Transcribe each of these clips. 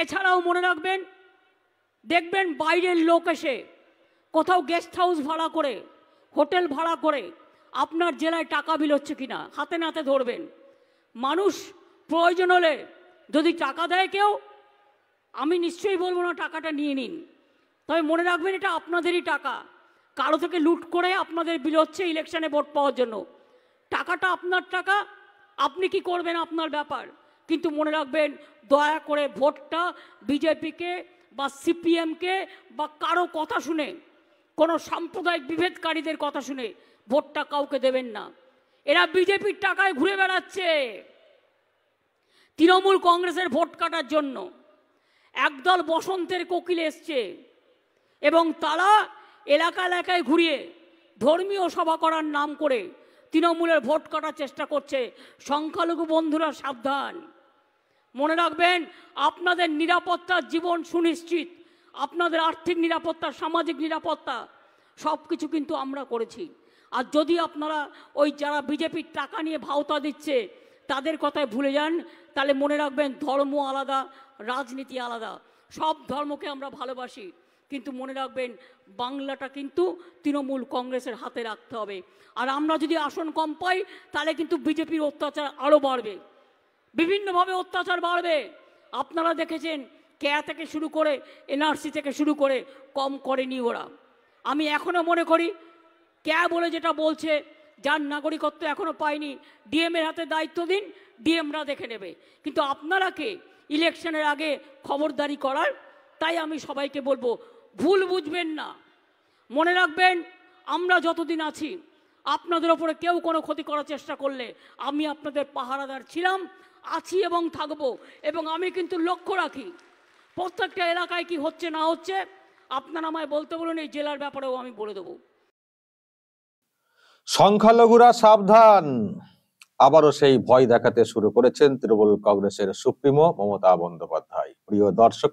এছাড়াও মনে রাখবেন, দেখবেন বাইরের লোক এসে কোথাও গেস্ট হাউস ভাড়া করে, হোটেল ভাড়া করে আপনার জেলায় টাকা বিল হচ্ছে কিনা হাতে নাতে ধরবেন। মানুষ প্রয়োজন হলে যদি টাকা দেয় কেউ, আমি নিশ্চয়ই বলবো না টাকাটা নিয়ে নিন, তবে মনে রাখবেন এটা আপনাদেরই টাকা। কারো থেকে লুট করে আপনাদের বিল হচ্ছে ইলেকশনে ভোট পাওয়ার জন্য। টাকাটা আপনার টাকা, আপনি কি করবেন আপনার ব্যাপার, কিন্তু মনে রাখবেন দয়া করে ভোটটা বিজেপিকে বা সিপিএমকে বা কারো কথা শুনে, কোনো সাম্প্রদায়িক বিভেদকারীদের কথা শুনে ভোটটা কাউকে দেবেন না। এরা বিজেপির টাকায় ঘুরে বেড়াচ্ছে তৃণমূল কংগ্রেসের ভোট কাটার জন্য। একদল বসন্তের কোকিল এসছে এবং তারা এলাকা এলাকায় ঘুরিয়ে ধর্মীয় সভা করার নাম করে তৃণমূলের ভোট কাটার চেষ্টা করছে। সংখ্যালঘু বন্ধুরা সাবধান। মনে রাখবেন আপনাদের নিরাপত্তার জীবন সুনিশ্চিত, আপনাদের আর্থিক নিরাপত্তা, সামাজিক নিরাপত্তা সব কিছু কিন্তু আমরা করেছি। আর যদি আপনারা ওই যারা বিজেপির টাকা নিয়ে ভাওতা দিচ্ছে তাদের কথায় ভুলে যান, তাহলে মনে রাখবেন ধর্ম আলাদা, রাজনীতি আলাদা। সব ধর্মকে আমরা ভালোবাসি, কিন্তু মনে রাখবেন বাংলাটা কিন্তু তৃণমূল কংগ্রেসের হাতে রাখতে হবে। আর আমরা যদি আসন কম পাই তাহলে কিন্তু বিজেপির অত্যাচার আরও বাড়বে, বিভিন্নভাবে অত্যাচার বাড়বে। আপনারা দেখেছেন কেয়া থেকে শুরু করে এনআরসি থেকে শুরু করে কম করেনি ওরা। আমি এখনও মনে করি কেয়া বলে যেটা বলছে, যার নাগরিকত্ব এখনও পায়নি ডিএমের হাতে দায়িত্ব দিন, ডিএমরা দেখে নেবে। কিন্তু আপনারা কে ইলেকশনের আগে খবরদারি করার? তাই আমি সবাইকে বলবো ভুল বুঝবেন না। মনে রাখবেন আমরা যতদিন আছি আপনাদের ওপরে কেউ কোনো ক্ষতি করার চেষ্টা করলে আমি আপনাদের পাহারাদার ছিলাম, আছি এবং থাকবো। এবং আমি কিন্তু লক্ষ্য রাখি প্রত্যেকটা এলাকায় কি হচ্ছে না হচ্ছে। আপনারা আমায় বলতে বলুন, এই জেলার ব্যাপারেও আমি বলে দেবো। সংখ্যালঘুরা সাবধান, আবারও সেই ভয় দেখাতে শুরু করেছেন তৃণমূল কংগ্রেসের সুপ্রিমো মমতা বন্দ্যোপাধ্যায়। প্রিয় দর্শক,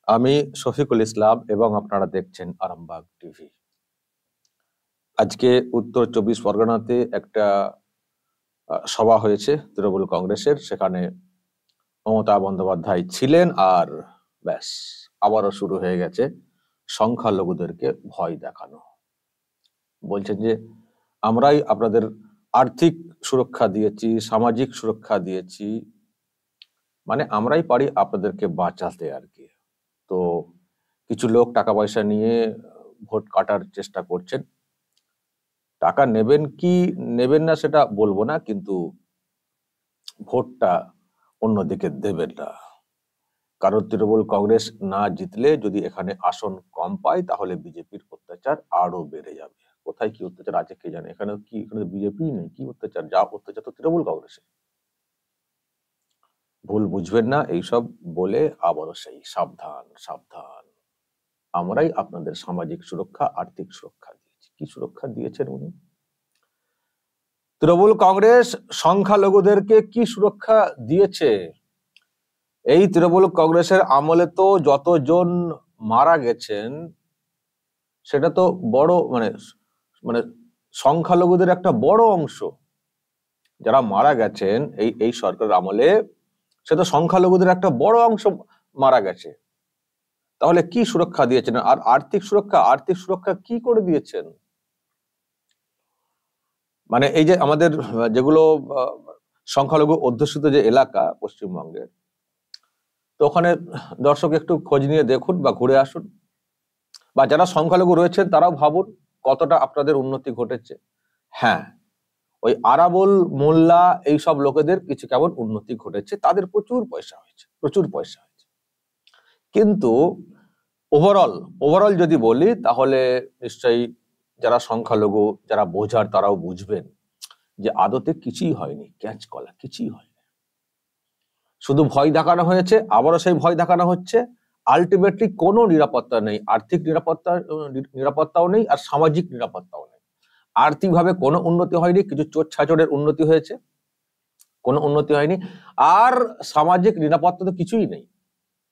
আমি শফিকুল ইসলাম এবং আপনারা দেখছেন আরামবাগ টিভি। আজকে উত্তর 24 পরগনাতে একটা সভা হয়েছে তৃণমূল কংগ্রেসের, সেখানে মমতা বন্দ্যোপাধ্যায় ছিলেন। আর ব্যাস, আবারও শুরু হয়ে গেছে সংখ্যালঘুদেরকে ভয় দেখানো। বলছেন যে আমরাই আপনাদের আর্থিক সুরক্ষা দিয়েছি, সামাজিক সুরক্ষা দিয়েছি, মানে আমরাই পারি আপনাদেরকে বাঁচাতে আর কি। তো কিছু লোক টাকা পয়সা নিয়ে ভোট কাটার চেষ্টা করছেন। টাকা নেবেন কি নেবেন না সেটা বলবো না, কিন্তু ভোটটা অন্যদিকে দেবেন না। কারণ তৃণমূল কংগ্রেস না জিতলে যদি এখানে আসন কম পায় তাহলে বিজেপির অত্যাচার আরো বেড়ে যাবে। কোথায় কি অত্যাচার আছে কে জানে, এখানে কি, এখানে বিজেপি নেই, কি অত্যাচার? যা অত্যাচার তো তৃণমূল কংগ্রেসের। ভুল বুঝবেন না এইসব বলে আবারও সেই সাবধান সাবধান। আমরাই আপনাদের সামাজিক সুরক্ষা, আর্থিক সুরক্ষা দিয়েছি। কি সুরক্ষা দিয়েছেন উনি? তৃণমূল কংগ্রেস সংখ্যালঘুদেরকে কি সুরক্ষা দিয়েছে? এই তৃণমূল কংগ্রেসের আমলে তো যতজন মারা গেছেন সেটা তো বড় মানে মানে সংখ্যালঘুদের একটা বড় অংশ যারা মারা গেছেন এই সরকারের আমলে, সেটা সংখ্যালঘুদের একটা বড় অংশ মারা গেছে। তাহলে কি সুরক্ষা দিয়েছেন? আর আর্থিক সুরক্ষা কি করে দিয়েছেন? মানে এই যে আমাদের যেগুলো সংখ্যালঘু অধ্যুষিত যে এলাকা পশ্চিমবঙ্গের, তো ওখানে দর্শক একটু খোঁজ নিয়ে দেখুন বা ঘুরে আসুন, বা যারা সংখ্যালঘু রয়েছেন তারাও ভাবুন কতটা আপনাদের উন্নতি ঘটেছে। হ্যাঁ, ওই আরাবুল মোল্লা এইসব লোকেদের কিছু কেমন উন্নতি ঘটেছে, তাদের প্রচুর পয়সা হয়েছে। কিন্তু ওভারঅল যদি বলি তাহলে নিশ্চয়ই যারা সংখ্যালঘু, যারা বোঝার, তারাও বুঝবেন যে আদতে কিছুই হয়নি, ক্যাচ কলা কিছুই হয়নি। শুধু ভয় দেখানো হয়েছে, আবারও সেই ভয় দেখানো হচ্ছে। আলটিমেটলি কোনো নিরাপত্তা নেই, আর্থিক নিরাপত্তাও নেই, আর সামাজিক নিরাপত্তাও নেই। আর্থিকভাবে কোনো উন্নতি হয়নি, কিছু চোর ছাচরের উন্নতি হয়েছে, কোনো উন্নতি হয়নি। আর সামাজিক নিরাপত্তা তো কিছুই নেই।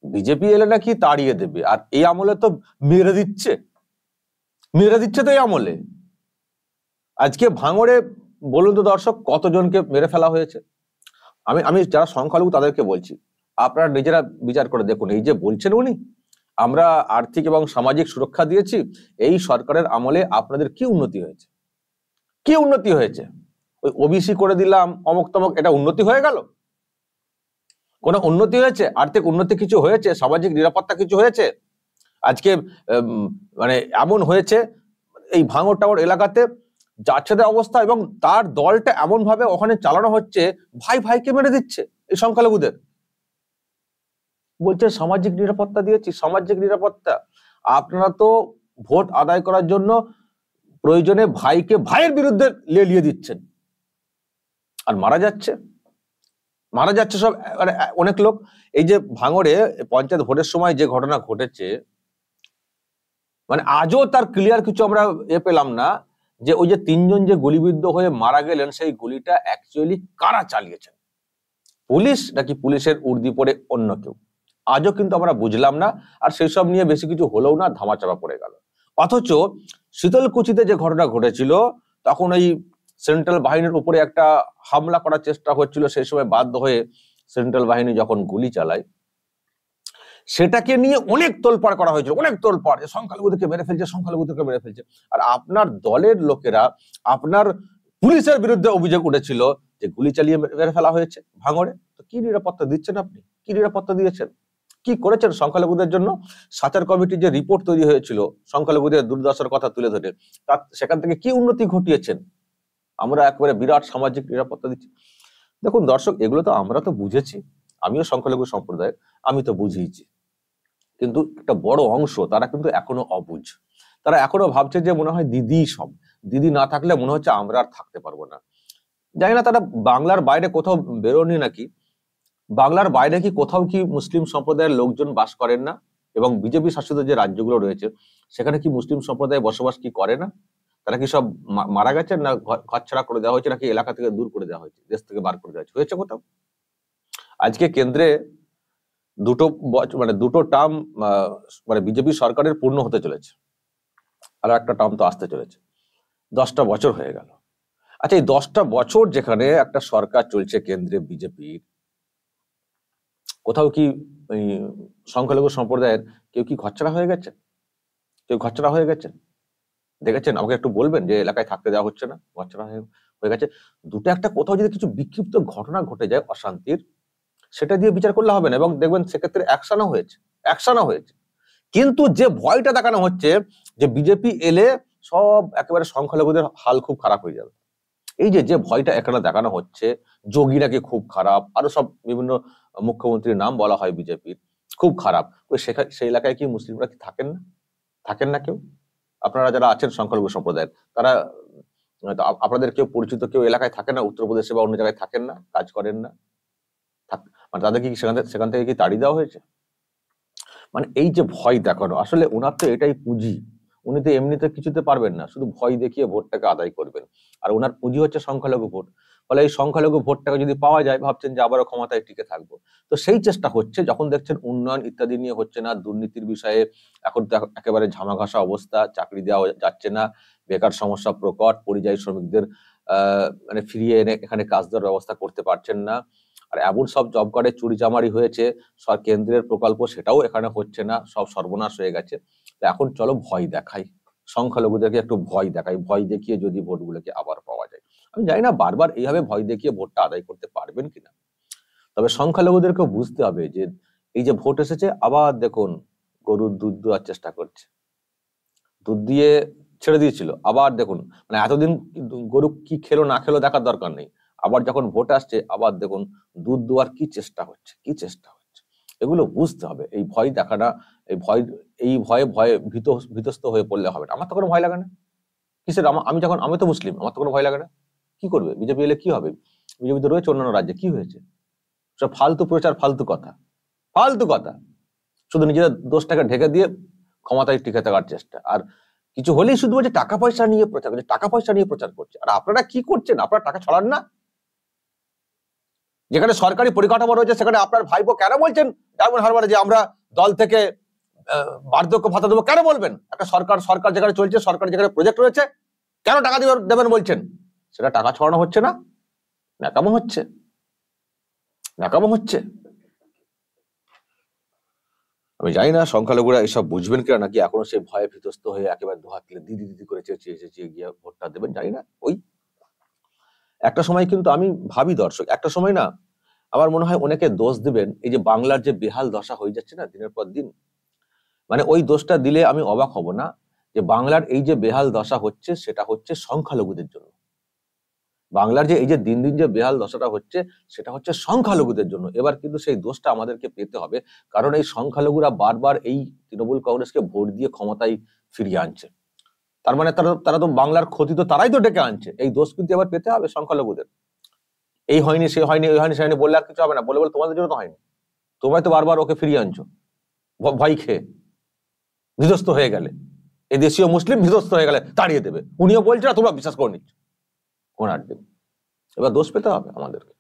বিজেপি এলে নাকি তাড়িয়ে দেবে, আর এই আমলে তো মেরে দিচ্ছে তো এই আমলে। আজকে ভাঙড়ে বলুন তো দর্শক, কতজনকে মেরে ফেলা হয়েছে? আমি যারা সংখ্যালঘু তাদেরকে বলছি, আপনারা নিজেরা বিচার করে দেখুন। এই যে বলছেন উনি আমরা আর্থিক এবং সামাজিক সুরক্ষা দিয়েছি, এই সরকারের আমলে আপনাদের কি উন্নতি হয়েছে? কি উন্নতি হয়েছে? ওই ওবিসি করে দিলাম অমুক তমক, এটা উন্নতি হয়ে গেল? কোনো উন্নতি হয়েছে? আর্থিক উন্নতি কিছু হয়েছে? সামাজিক নিরাপত্তা কিছু হয়েছে? আজকে মানে এমন হয়েছে এই ভাঙড় টাওয়ার এলাকাতে যাচ্ছেদের অবস্থা, এবং তার দলটা এমন ভাবে ওখানে চালানো হচ্ছে, ভাই ভাইকে মেরে দিচ্ছে এই সংখ্যালঘুদের। বলছে সামাজিক নিরাপত্তা দিয়েছি। সামাজিক নিরাপত্তা? আপনারা তো ভোট আদায় করার জন্য প্রয়োজনে ভাইকে ভাইয়ের বিরুদ্ধে লেলিয়ে দিচ্ছেন, আর মারা যাচ্ছে সব অনেক লোক। এই যে ভাঙড়ে পঞ্চায়েত ভোটের সময় যে ঘটনা ঘটেছে, মানে আজও তার ক্লিয়ার কিছু আমরা পেলাম না যে ওই যে 3 জন যে গুলিবিদ্ধ হয়ে মারা গেলেন, সেই গুলিটা অ্যাকচুয়ালি কারা চালিয়েছেন, পুলিশ নাকি পুলিশের উর্দি পরে অন্য কেউ? আজও কিন্তু আমরা বুঝলাম না। আর সেই সব নিয়ে বেশি কিছু হলেও না, ধামাচাপা পড়ে গেল। অথচ শীতলকুচিতে যে ঘটনা ঘটেছিল, তখন এই সেন্ট্রাল বাহিনীর উপরে একটা হামলা করার চেষ্টা হচ্ছিল, সেই সময় বাধ্য হয়ে সেন্ট্রাল বাহিনী যখন গুলি চালায়, সেটাকে নিয়ে অনেক তোলপাড় করা হয়েছিল, অনেক তোলপাড়, সংখ্যালঘুদেরকে মেরে ফেলছে, সংখ্যালঘুদেরকে মেরে ফেলছে। আর আপনার দলের লোকেরা, আপনার পুলিশের বিরুদ্ধে অভিযোগ উঠেছিল যে গুলি চালিয়ে মেরে ফেলা হয়েছে ভাঙড়ে। তো কি নিরাপত্তা দিচ্ছেন আপনি? কি নিরাপত্তা দিয়েছেন? কি করেছেন সংখ্যালঘুদের জন্য? সাচার কমিটির যে রিপোর্ট তৈরি হয়েছিল সংখ্যালঘুদের দুর্দশার কথা তুলে ধরে, তার সেখান থেকে কি উন্নতি ঘটিয়েছেন? আমরা একেবারে বিরাট সামাজিক নিরাপত্তা দিচ্ছি। দেখুন দর্শক, এগুলো তো আমরা তো বুঝেছি, আমিও সংখ্যালঘু সম্প্রদায়ের, আমি তো বুঝিয়েছি, কিন্তু একটা বড় অংশ তারা কিন্তু এখনো অবুঝ। তারা এখনো ভাবছে যে মনে হয় দিদি সব, দিদি না থাকলে মনে হচ্ছে আমরা আর থাকতে পারবো না। জানি না তারা বাংলার বাইরে কোথাও বেরোনি নাকি, বাংলার বাইরে কি কোথাও কি মুসলিম সম্প্রদায়ের লোকজন বাস করেন না? এবং বিজেপি শাসিত যে রাজ্যগুলো রয়েছে সেখানে কি মুসলিম সম্প্রদায় বসবাস কি করে না? তারা কি সব মারা গেছেন, না ঘর ছাড়া করে দেওয়া হয়েছে, নাকি এলাকা থেকে দূর করে দেওয়া হয়েছে, দেশ থেকে বার করে দেওয়া হয়েছে কোথাও? আজকে কেন্দ্রে দুটো টার্ম মানে বিজেপি সরকারের পূর্ণ হতে চলেছে, আর একটা টার্ম তো আসতে চলেছে। 10টা বছর হয়ে গেল। আচ্ছা, এই 10টা বছর যেখানে একটা সরকার চলছে কেন্দ্রে বিজেপির, কোথাও কি ওই সংখ্যালঘু সম্প্রদায়ের কেউ কি ঘরছাড়া হয়ে গেছে? কেউ ঘরছাড়া হয়ে গেছেন দেখেছেন? আমাকে একটু বলবেন যে এলাকায় থাকতে দেওয়া হচ্ছে না, ঘরছাড়া হয়ে গেছে। দুটো একটা কোথাও যদি কিছু বিক্ষিপ্ত ঘটনা ঘটে যায় অশান্তির, সেটা দিয়ে বিচার করলে হবে না, এবং দেখবেন সেক্ষেত্রে অ্যাকশনও হয়েছে। কিন্তু যে ভয়টা দেখানো হচ্ছে যে বিজেপি এলে সব একেবারে সংখ্যালঘুদের হাল খুব খারাপ হয়ে যাবে, এই যে ভয়টা এখানে দেখানো হচ্ছে, যোগী নাকি খুব খারাপ, আরো সব বিভিন্ন মুখ্যমন্ত্রীর নাম বলা হয় বিজেপির, খুব খারাপ। সেই এলাকায় কি মুসলিমরা কি থাকেন না কেউ? আপনারা যারা আছেন সংখ্যালঘু সম্প্রদায়ের, তারা আপনাদের কেউ পরিচিত কেউ এলাকায় থাকেন না? উত্তরপ্রদেশে বা অন্য জায়গায় থাকেন না, কাজ করেন না? মানে তাদেরকে কি সেখান থেকে কি তাড়িয়ে দেওয়া হয়েছে? মানে এই যে ভয় দেখানো, আসলে ওনার তো এটাই পুঁজি। উনি তো এমনিতে কিছুতে পারবেন না, শুধু ভয় দেখিয়ে ভোটটাকে আদায় করবেন। আর ওনার পুঁজি হচ্ছে সংখ্যালঘু ভোট। ফলে এই সংখ্যালঘু ভোটটাকে যদি পাওয়া যায়, ভাবছেন যে আবারও ক্ষমতায় টিকে থাকবো। তো সেই চেষ্টা হচ্ছে, যখন দেখছেন উন্নয়ন ইত্যাদি নিয়ে হচ্ছে না, দুর্নীতির বিষয়ে এখন তো একেবারে ঝামাঘাসা অবস্থা, চাকরি দেওয়া যাচ্ছে না, বেকার সমস্যা প্রকট, পরিযায়ী শ্রমিকদের মানে ফিরিয়ে এনে এখানে কাজ দেওয়ার ব্যবস্থা করতে পারছেন না। আর এমন সব জব কার্ডে চুরি চামারি হয়েছে, কেন্দ্রের প্রকল্প সেটাও এখানে হচ্ছে না, সব সর্বনাশ হয়ে গেছে। এখন চলো ভয় দেখাই, সংখ্যালঘুদেরকে একটু ভয় দেখাই, ভয় দেখিয়ে যদি ভোটগুলোকে আবার পাওয়া যায়। আমি জানি না বারবার এইভাবে ভয় দেখিয়ে ভোটটা আদায় করতে পারবেন কিনা, তবে সংখ্যালঘুদেরকেও বুঝতে হবে যে এই যে ভোট এসেছে, আবার দেখুন গরুর দুধ দেওয়ার চেষ্টা করছে, দুধ দিয়ে ছেড়ে দিয়েছিল, আবার দেখুন মানে এতদিন গরু কি খেলো না খেলো দেখার দরকার নেই, আবার যখন ভোট আসছে আবার দেখুন দুধ দেওয়ার কি চেষ্টা হচ্ছে। এগুলো বুঝতে হবে। এই ভয় দেখানা, এই ভয়ে ভীতস্ত হয়ে পড়লে হবে না। আমার তো কোনো ভয় লাগে না, কিসের? আমি তো মুসলিম, আমার তো কোনো ভয় লাগে না। কি করবে বিজেপি এলে? কি হবে? বিজেপি তো রয়েছে অন্যান্য রাজ্যে, কি হয়েছে? সব ফালতু প্রচার, ফালতু কথা, শুধু নিজেদের দোষটাকে ঢেকে দিয়ে ক্ষমতায় টিকে থাকার চেষ্টা। আর কিছু হলেই শুধু বলছে টাকা পয়সা নিয়ে প্রচার করছে। আর আপনারা কি করছেন? আপনারা টাকা ছড়ান না? যেখানে সরকারি পরিকাঠামো রয়েছে সেখানে আপনার ভাইপো কেন বলছেন ডায়মন্ড হারবারে যে আমরা দল থেকে বার্ধক্য ভাতা দেবো? কেন বলবেন? একটা সরকার যেখানে চলছে, সরকার যেখানে প্রজেক্ট রয়েছে, কেন টাকা দেবেন বলছেন? সেটা টাকা ছড়ানো হচ্ছে না, ন্যাকামো হচ্ছে। আমি জানি না সংখ্যালঘুরা এসব বুঝবেন কিনা, নাকি এখনো সেই ভয়ে ভীতস্ত হয়ে একেবারে দুহাত তুলে দিদি দিদি করে চেঁচিয়ে গিয়ে ভোটটা দেবেন, জানি না। ওই একটা সময় কিন্তু আমি ভাবি দর্শক, একটা সময় না আমার মনে হয় অনেকে দোষ দিবেন এই যে বাংলার যে বেহাল দশা হয়ে যাচ্ছে না দিনের পর দিন, মানে ওই দোষটা দিলে আমি অবাক হব না যে বাংলার এই যে বেহাল দশা হচ্ছে সেটা হচ্ছে সংখ্যালঘুদের জন্য। বাংলার যে এই যে দিন দিন যে বেহাল দশাটা হচ্ছে সেটা হচ্ছে সংখ্যালঘুদের জন্য। এবার কিন্তু সেই দোষটা আমাদেরকে পেতে হবে, কারণ এই সংখ্যালঘুরা বারবার এই তৃণমূল কংগ্রেসকে ভোট দিয়ে ক্ষমতায় ফিরিয়ে আনছে। তার মানে তারা তো বাংলার ক্ষতি তো তারাই তো ডেকে আনছে। এই দোষ কিন্তু এবার পেতে হবে সংখ্যালঘুদের। এই হয়নি সে হয়নি ওই হয়নি সে হয়নি বললে আর কিছু হবে না, বলে বলে তোমাদের জন্য তো হয়নি, তোমরাই তো বারবার ওকে ফিরিয়ে আনছো ভয় খেয়ে। বিধ্বস্ত হয়ে গেলে এই দেশীয় মুসলিম বিধ্বস্ত হয়ে গেলে তাড়িয়ে দেবে, উনিও বলছে না তোমরা বিশ্বাস করে নিচ্ছ, কোন আর দেবে। এবার দোষ পেতে হবে আমাদেরকে।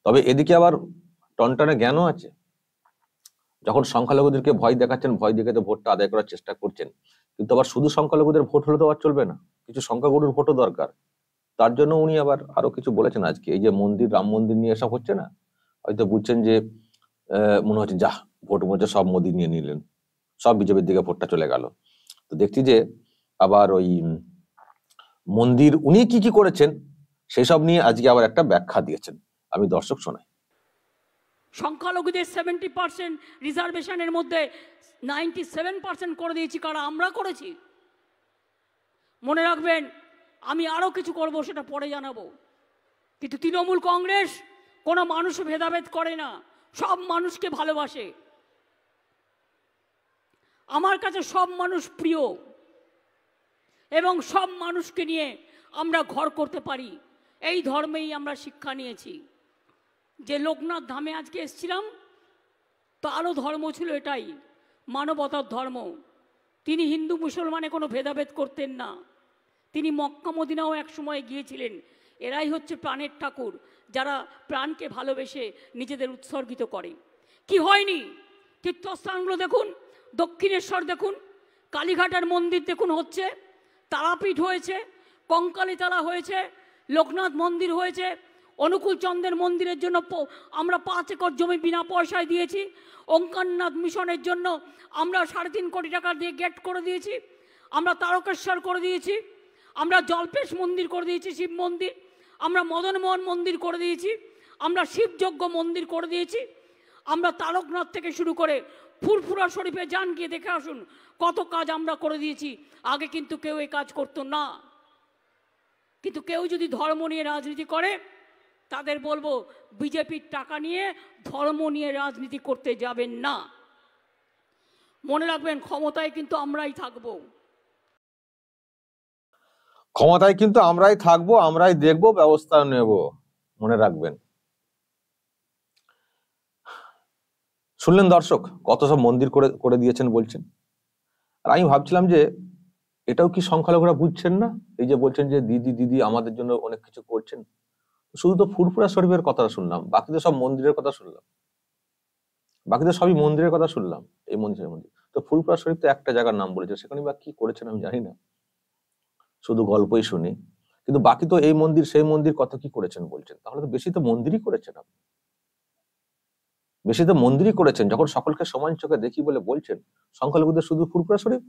তবে এদিকে আবার টনটনে জ্ঞানও আছে। যখন সংখ্যালঘুদেরকে ভয় দেখাচ্ছেন, ভয় দেখাতে ভোটটা আদায় করার চেষ্টা করছেন, কিন্তু আবার শুধু সংখ্যালঘুদের ভোট হলে তো আর চলবে না, কিছু সংখ্যাগুরুর ভোটও দরকার। তার জন্য উনি আবার আরো কিছু বলেছেন আজকে। এই যে মন্দির, রাম মন্দির নিয়ে এসব হচ্ছে না, হয়তো বুঝছেন যে মনে হচ্ছে যা ভোট মধ্যে সব মোদি নিয়ে নিলেন, সব বিজেপির দিকে ভোটটা চলে গেল। তো দেখছি যে আবার ওই মন্দির উনি কি কি করেছেন সেসব নিয়ে আজকে আবার একটা ব্যাখ্যা দিয়েছেন, আমি দর্শক শোনাই। সংখ্যালঘুদের 70% রিজার্ভেশনের মধ্যে 97% করে দিয়েছি কারা? আমরা করেছি। মনে রাখবেন, আমি আরো কিছু করব, সেটা পরে জানাবো। কিন্তু তৃণমূল কংগ্রেস কোনো মানুষ ভেদাভেদ করে না, সব মানুষকে ভালোবাসে। আমার কাছে সব মানুষ প্রিয় এবং সব মানুষকে নিয়ে আমরা ঘর করতে পারি, এই ধর্মেই আমরা শিক্ষা নিয়েছি। যে লোকনাথ ধামে আজকে এসেছিলাম, তারও ধর্ম ছিল এটাই, মানবতার ধর্ম। তিনি হিন্দু মুসলমানে কোনো ভেদাভেদ করতেন না। তিনি মক্কা মদিনাও এক সময় গিয়েছিলেন। এরাই হচ্ছে প্রাণের ঠাকুর, যারা প্রাণকে ভালোবেসে নিজেদের উৎসর্গিত করে। কি হয়নি? তীর্থস্থানগুলো দেখুন, দক্ষিণেশ্বর দেখুন, কালীঘাটের মন্দির দেখুন হচ্ছে, তারাপীঠ হয়েছে, কঙ্কালীতলা হয়েছে, লোকনাথ মন্দির হয়েছে, অনুকূল চন্দ্রের মন্দিরের জন্য আমরা 5 একর জমি বিনা পয়সায় দিয়েছি। ওঙ্কারনাথ মিশনের জন্য আমরা 3.5 কোটি টাকা দিয়ে গেট করে দিয়েছি। আমরা তারকেশ্বর করে দিয়েছি, আমরা জল্পেশ মন্দির করে দিয়েছি, শিব মন্দির, আমরা মদনমোহন মন্দির করে দিয়েছি, আমরা শিবযজ্ঞ মন্দির করে দিয়েছি, আমরা তারকনাথ থেকে শুরু করে ফুরফুরা শরীফে যান, গিয়ে দেখে আসুন কত কাজ আমরা করে দিয়েছি। আগে কিন্তু কেউ এই কাজ করতো না। কিন্তু কেউ যদি ধর্ম নিয়ে রাজনীতি করে, তাদের বলবো বিজেপির টাকা নিয়ে ধর্ম নিয়ে রাজনীতি করতে যাবেন না। মনে রাখবেন, ক্ষমতায় কিন্তু আমরাই থাকবো। ক্ষমতায় কিন্তু আমরাই থাকবো, আমরাই দেখবো, ব্যবস্থা নেব, মনে রাখবেন। শুনলেন দর্শক, কত সব মন্দির করে দিয়েছেন বলছেন। আর আমি ভাবছিলাম যে এটাও কি সংখ্যালঘুরা বুঝছেন না? এই যে বলছেন যে দিদি দিদি আমাদের জন্য অনেক কিছু করছেন, শুধু তো ফুরফুরা শরীফের কথা শুনলাম, বাকি তো সব মন্দিরের কথা শুনলাম, বাকি তো সবই মন্দিরের কথা শুনলাম। এই মন্দিরের মন্দির তো ফুরফুরা শরীফ তো একটা জায়গার নাম বলেছে, সেখানে বা কি করেছেন আমি জানি না, শুধু গল্পই শুনি। কিন্তু বাকি তো এই মন্দির সেই মন্দির কত কি করেছেন বলছেন। তাহলে তো বেশি তো মন্দিরই করেছেন আপনি, বেশি তো মন্দিরই করেছেন। যখন সকলকে সমান চোখে দেখি বলে বলছেন, সংখ্যালঘুদের শুধু ফুরফুরা শরীফ,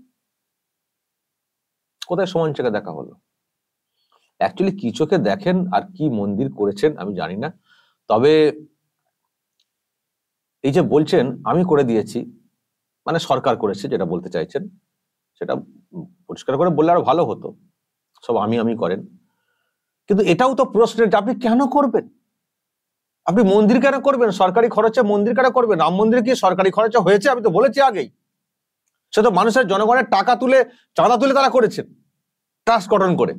কোথায় সমান চোখে দেখা হলো? অ্যাকচুয়ালি কি চোখে দেখেন আর কি মন্দির করেছেন আমি জানি না। তবে এই যে বলছেন আমি করে দিয়েছি, মানে সরকার করেছে যেটা বলতে চাইছেন, সেটা পরিষ্কার করে বললে আরো ভালো হতো। সব আমি করেন, কিন্তু এটাও তো প্রশ্নের যে আপনি কেন করবেন? আপনি মন্দির কেন করবেন? সরকারি খরচে মন্দির কেন করবেন? রাম মন্দির কি সরকারি খরচে হয়েছে? আমি তো বলেছি আগেই, সে তো মানুষের জনগণের টাকা তুলে, চাঁদা তুলে তারা করেছেন, ট্রাস্ট গঠন করে।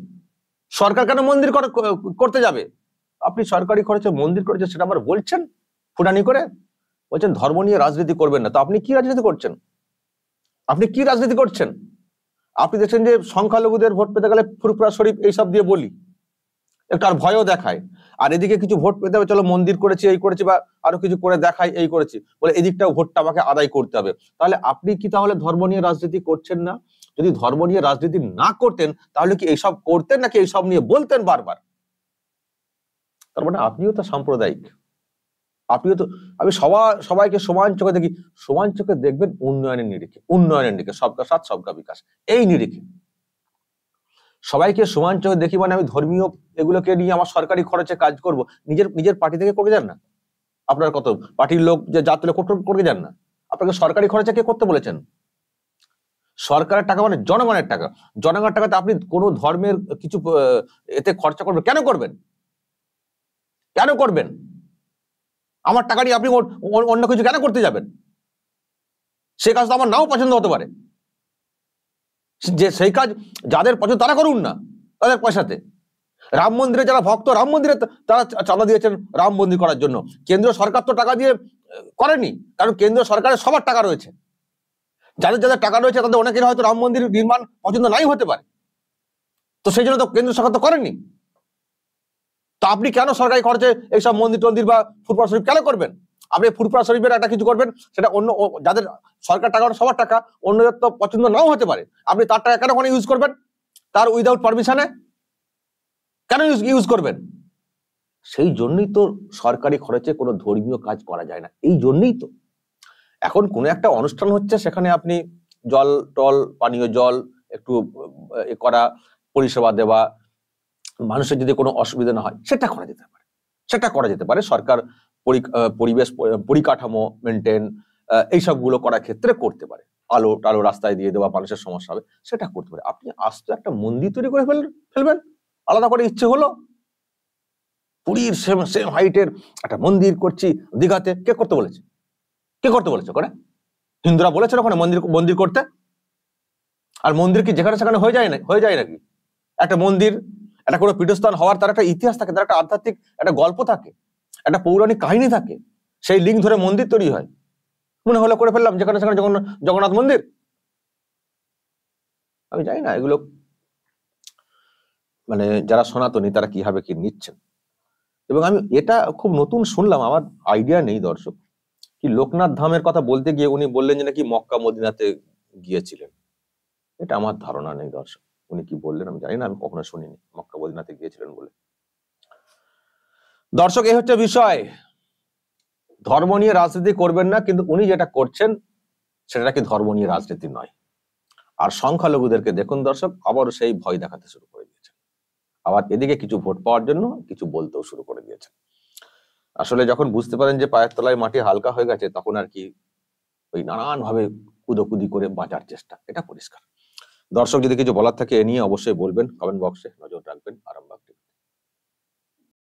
সরকার কেন মন্দির করতে যাবে? আপনি সরকারি খরচে মন্দির করেছেন, সেটা আবার বলছেন ফুটানি করে, বলছেন ধর্ম নিয়ে রাজনীতি করবেন না। তো আপনি কি রাজনীতি করছেন? আপনি কি রাজনীতি করছেন? আপনি দেখছেন যে সংখ্যালঘুদের ভোট পেতে গেলে ফুরফুরা শরীফ এইসব দিয়ে বলি, একটু আর ভয়ও দেখায়। আর এদিকে কিছু ভোট পেতে হবে, চলো মন্দির করেছি, এই করেছি, বা আরো কিছু করে দেখাই, এই করেছি বলে এদিকটাও ভোটটা আমাকে আদায় করতে হবে। তাহলে আপনি কি তাহলে ধর্ম নিয়ে রাজনীতি করছেন না? যদি ধর্ম নিয়ে রাজনীতি না করতেন, তাহলে কি এইসব করতেন, নাকি এইসব নিয়ে বলতেন বারবার? তার মানে আপনিও তো সাম্প্রদায়িক, আপনিও তো, আমি সবাইকে সমান চোখে দেখি। সমান চোখে দেখবেন উন্নয়নের নিরিখে, সবকা সাথ সবকা বিকাশ, এই নিরিখে সবাইকে সমান চোখে দেখি। মানে আমি ধর্মীয় এগুলোকে নিয়ে আমার সরকারি খরচে কাজ করব, নিজের পার্টি থেকে করে যান না। আপনার কত পার্টির লোক যে যা তুলে করে যান না, আপনাকে সরকারি খরচে কে করতে বলেছেন? সরকারের টাকা মানে জনগণের টাকা। জনগণের টাকাতে আপনি কোন ধর্মের কিছু এতে খরচা করবেন কেন? করবেন আমার টাকা নিয়ে আপনি অন্য কিছু কেন করতে যাবেন? সে কাজ তো আমার নাও পছন্দ হতে পারে। যে সেই কাজ যাদের পছন্দ তারা করুন না, তাদের পয়সাতে। রাম মন্দিরে যারা ভক্ত, রাম মন্দিরে তারা চাঁদা দিয়েছেন রাম মন্দির করার জন্য। কেন্দ্রীয় সরকার তো টাকা দিয়ে করেনি, কারণ কেন্দ্রীয় সরকারের সবার টাকা রয়েছে। যাদের টাকা রয়েছে তাদের অনেকের হয়তো রাম মন্দির নির্মাণ পছন্দ নাই হতে পারে, তো সেই জন্য তো কেন্দ্র সরকার তো করেনি। তো আপনি কেন সরকারি খরচে এইসব মন্দির টন্দির বা ফুরফুরা শরীফ কেন করবেন? আপনি ফুরফুরা শরীফের একটা কিছু করবেন, সেটা অন্য যাদের সরকার টাকা সবার টাকা, অন্যদের তো পছন্দ নাও হতে পারে। আপনি তার টাকা কেন ইউজ করবেন? তার উইদাউট পারমিশনে কেন ইউজ করবেন? সেই জন্যই তো সরকারি খরচে কোনো ধর্মীয় কাজ করা যায় না। এই জন্যই তো এখন কোনো একটা অনুষ্ঠান হচ্ছে, সেখানে আপনি জল টল, পানীয় জল একটু করা, পরিষেবা দেওয়া, মানুষের যদি কোনো অসুবিধা না হয় সেটা করা যেতে পারে। সরকার পরিবেশ পরিকাঠামো মেনটেন এইসবগুলো করার ক্ষেত্রে করতে পারে। আলো টালো রাস্তায় দিয়ে দেওয়া, মানুষের সমস্যা হবে সেটা করতে পারে। আপনি আস্তে একটা মন্দির তৈরি করে ফেলবেন আলাদা করে, ইচ্ছে হলো পুরীর সেম হাইটের একটা মন্দির করছি দীঘাতে। কে করতে বলেছে ওখানে? হিন্দুরা বলেছেন ওখানে মন্দির করতে? আর মন্দির কি যেখানে সেখানে হয়ে যায় নাকি? একটা মন্দির, একটা কোনো পীঠস্থান হওয়ার তার একটা ইতিহাস থাকে, তার একটা আধ্যাত্মিক একটা গল্প থাকে, একটা পৌরাণিক কাহিনী থাকে। সেই লিঙ্ক ধরে মন্দির তৈরি হয়। মনে হলো করে ফেললাম যেখানে সেখানে জগন্নাথ মন্দির। আমি জানি না এগুলো মানে যারা সনাতনী তারা কিভাবে কি নিচ্ছেন। এবং আমি এটা খুব নতুন শুনলাম, আমার আইডিয়া নেই দর্শক, কি লোকনাথ ধামের কথা বলতে গিয়ে উনি বললেন যে নাকি মক্কা মদিনাতে গিয়েছিলেন। এটা আমার ধারণা নেই দর্শক, উনি কি বললেন আমি জানি না, আমি কখনো শুনিনি মক্কা মদিনাতে গিয়েছিলেন বলে। দর্শক এই হচ্ছে বিষয়, ধর্ম নিয়ে রাজনীতি করবেন না, কিন্তু উনি যেটা করছেন সেটা নাকি ধর্ম নিয়ে রাজনীতি নয়। আর সংখ্যালঘুদেরকে দেখুন দর্শক, আবার সেই ভয় দেখাতে শুরু করে দিয়েছেন। আবার এদিকে কিছু ভোট পাওয়ার জন্য কিছু বলতেও শুরু করে দিয়েছেন। আসলে যখন বুঝতে পারেন যে পায়ের তলায় মাটি হালকা হয়ে গেছে, তখন আর কি ওই নানান ভাবে কুদোকুদি করে বাঁচার চেষ্টা, এটা পরিষ্কার। দর্শক যদি কিছু বলার থাকে এ নিয়ে অবশ্যই বলবেন, কমেন্ট বক্সে নজর রাখবেন। আরামবাগ।